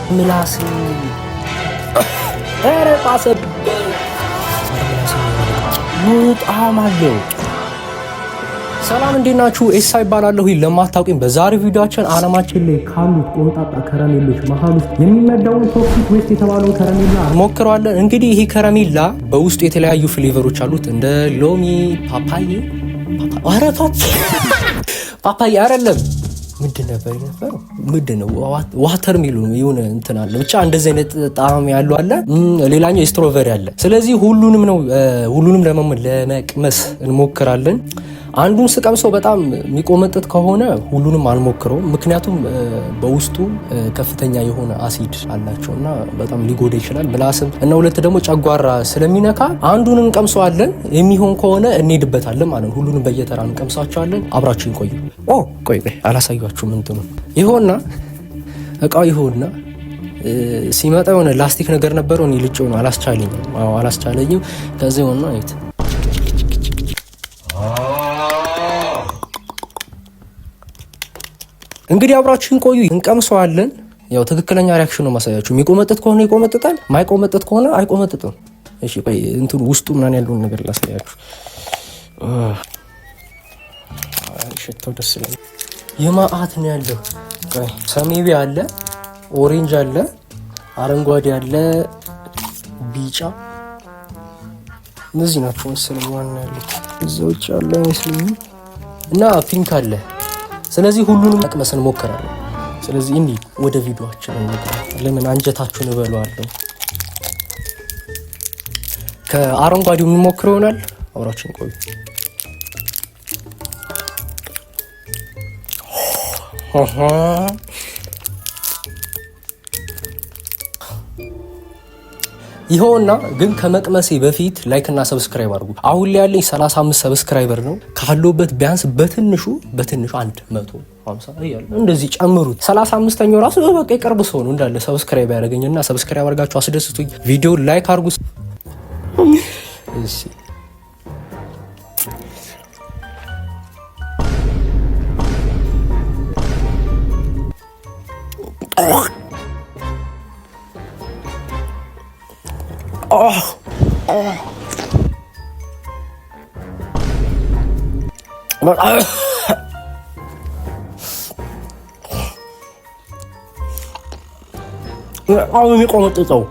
ምላስ ኧረ ጣሰብ በጣም አለው። ሰላም እንዴት ናችሁ? ኤሳ ይባላለሁ። ለማታውቁኝ በዛሬው ቪዲዮአችን ዓለማችን ላይ ካሉት ቆንጣጣ ከረሜሎች መሃል ውስጥ የሚመደበውን ቶክሲክ ዌስት የተባለውን ከረሜላ እንሞክረዋለን። እንግዲህ ይሄ ከረሜላ በውስጡ የተለያዩ ፍሌቨሮች አሉት እንደ ሎሚ፣ ፓፓዬ አይደለም ምንድን ነበር የነበረው? ምንድን ነው ዋተር ሜሎን የሆነ እንትን አለ ብቻ እንደዚህ አይነት ጣዕም ያለው አለ። ሌላኛው ስትሮቨሪ አለ። ስለዚህ ሁሉንም ለመቅመስ እንሞክራለን። አንዱን ስቀምሰው በጣም የሚቆመጥጥ ከሆነ ሁሉንም አልሞክረውም። ምክንያቱም በውስጡ ከፍተኛ የሆነ አሲድ አላቸውና በጣም ሊጎዳ ይችላል ምላስም እና ሁለት ደግሞ ጨጓራ ስለሚነካ አንዱን እንቀምሰዋለን። የሚሆን ከሆነ እንሄድበታለን ማለት ነው። ሁሉንም በየተራ እንቀምሳቸዋለን። አብራችሁን ቆዩ። ቆይ አላሳያችሁም። እንትኑ ይሆንና እቃው ይሆንና ሲመጣ የሆነ ላስቲክ ነገር ነበረው። እኔ ልጬው ነው አላስቻለኝም። ከዚህ ሆነና አይት እንግዲህ አብራችሁን ቆዩ። እንቀምሰዋለን። ያው ትክክለኛ ሪአክሽን ነው ማሳያችሁ። የሚቆመጥጥ ከሆነ ይቆመጥጣል፣ ማይቆመጥጥ ከሆነ አይቆመጥጥም። እሺ ቆይ እንትኑ ውስጡ ምናምን ያለውን ነገር ላሳያችሁ። ሽታው ደስ ይላል። የማአት ነው ያለው። ቆይ ሰማያዊ አለ፣ ኦሬንጅ አለ፣ አረንጓዴ አለ፣ ቢጫ እነዚህ ናቸው መሰለኝ ዋና ያሉት። እዛው ውጭ ያለ አይመስልኝም እና ፒንክ አለ። ስለዚህ ሁሉንም መቅመስ እንሞክራለን። ስለዚህ እንዲህ ወደ ቪዲዮአችን እንገባለን። ለምን አንጀታችሁን እበለዋለሁ። ከአረንጓዴው የምንሞክረው ይሆናል። አብራችን ቆዩ። ይኸውና ግን ከመቅመሴ በፊት ላይክ እና ሰብስክራይብ አድርጉ። አሁን ላይ ያለኝ 35 ሰብስክራይበር ነው። ካለውበት ቢያንስ በትንሹ 150 እያለ እንደዚህ ጨምሩት። 35ኛው ራሱ በቃ የቅርብ ሰው ነው እንዳለ ሰብስክራይብ ያደርገኝና ሰብስክራይብ አድርጋችሁ አስደስቱኝ። ቪዲዮ ላይክ አድርጉ። እሺ አሁን የሚቆመጥጠው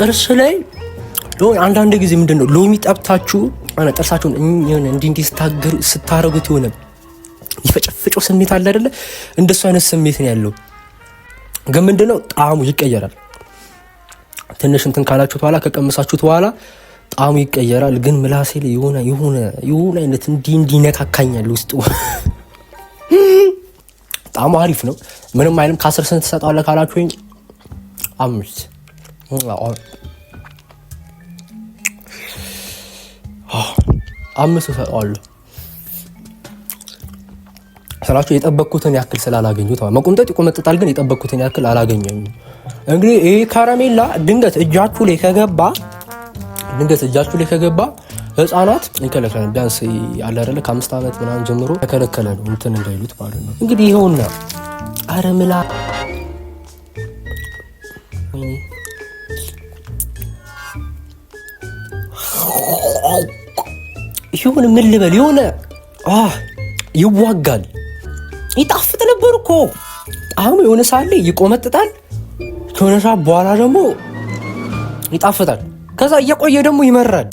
ጥርስ ላይ አንዳንድ ጊዜ ምንድነው ሎሚ ጠብታችሁ ጥርሳችሁን እንዲህ ስታረጉት የሆነ ይፈጨፍጨው ስሜት አለ አይደለ? እንደሱ አይነት ስሜት ነው ያለው። ግን ምንድነው ጣዕሙ ይቀየራል። ትንሽ እንትን ካላችሁት በኋላ ከቀመሳችሁት በኋላ ጣዕሙ ይቀየራል። ግን ምላሴ ላይ የሆነ አይነት እንዲነካካኛል ውስጡ። ጣዕሙ አሪፍ ነው። ምንም አይልም። ከ10 ስንት ትሰጣለህ ካላችሁኝ 5 እሰጠዋለሁ ስላችሁ የጠበቅኩትን ያክል ስላላገኙት መቆምጠጥ ይቆመጥጣል፣ ግን የጠበቅኩትን ያክል አላገኘኝም። እንግዲህ ይሄ ካራሜላ ድንገት እጃችሁ ላይ ከገባ ህፃናት ይከለከላል። ቢያንስ ያለ አይደለ ከ5 ዓመት ምናምን ጀምሮ ተከለከለ ነው እንትን እንዳይሉት ማለት ነው። እንግዲህ ይኸውና አረምላ ይሁን ምን ልበል የሆነ ይዋጋል። ይጣፍጥ ነበር እኮ ጣዕሙ የሆነ ሳለ ይቆመጥጣል። ከሆነ ሰዓት በኋላ ደግሞ ይጣፍጣል። ከዛ እየቆየ ደግሞ ይመራል።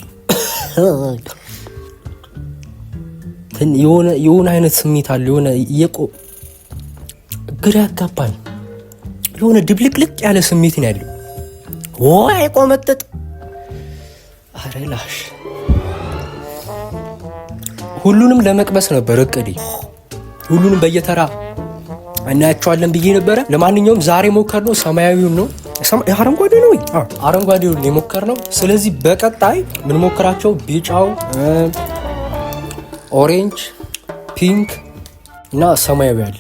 የሆነ አይነት ስሜት አለ። የሆነ ግራ ያጋባል። የሆነ ድብልቅልቅ ያለ ስሜት ነው ያለው። ወይ ቆመጥጥ አረላሽ ሁሉንም ለመቅመስ ነበር እቅዴ። ሁሉንም በየተራ እናያቸዋለን ብዬ ነበረ። ለማንኛውም ዛሬ ሞከርነው ሰማያዊውን ነው። አረንጓዴ ነው ወይ? አረንጓዴውን የሞከርነው። ስለዚህ በቀጣይ ምን ሞከራቸው ቢጫው፣ ኦሬንጅ፣ ፒንክ እና ሰማያዊ አለ።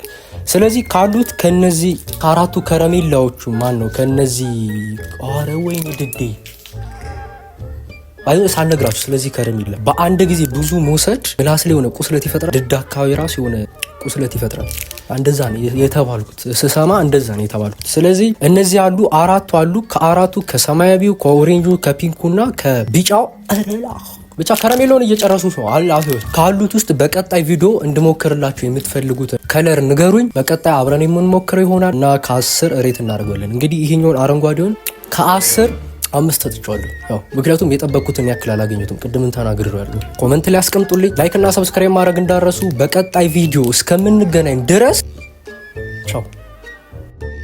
ስለዚህ ካሉት ከነዚህ ከአራቱ ከረሜላዎቹ ማን ነው ከነዚህ አረ ወይኔ ድዴ ሳልነግራችሁ። ስለዚህ ከረሜላ በአንድ ጊዜ ብዙ መውሰድ ምላስ ላይ የሆነ ቁስለት ይፈጥራል። ድድ አካባቢ ራሱ የሆነ ቁስለት ይፈጥራል። እንደዛ ነው የተባልኩት፣ ስሰማ እንደዛ ነው የተባልኩት። ስለዚህ እነዚህ አሉ አራቱ አሉ። ከአራቱ ከሰማያዊው፣ ከኦሬንጁ፣ ከፒንኩና ከቢጫው ብቻ ከረሜላውን እየጨረሱ ነው ካሉት ውስጥ በቀጣይ ቪዲዮ እንድሞክርላችሁ የምትፈልጉት ከለር ንገሩኝ። በቀጣይ አብረን የምንሞክረው ይሆናል እና ከ10 ሬት እናደርጋለን። እንግዲህ ይሄኛውን አረንጓዴውን ከ10 5 ተጥቻለሁ። ያው ምክንያቱም የጠበቅኩትን ያክል አላገኘሁትም። ቅድምን ተናግሬያለሁ። ኮሜንት ላይ አስቀምጡልኝ። ላይክ እና ሰብስክራይብ ማድረግ እንዳረሱ። በቀጣይ ቪዲዮ እስከምንገናኝ ድረስ ቻው።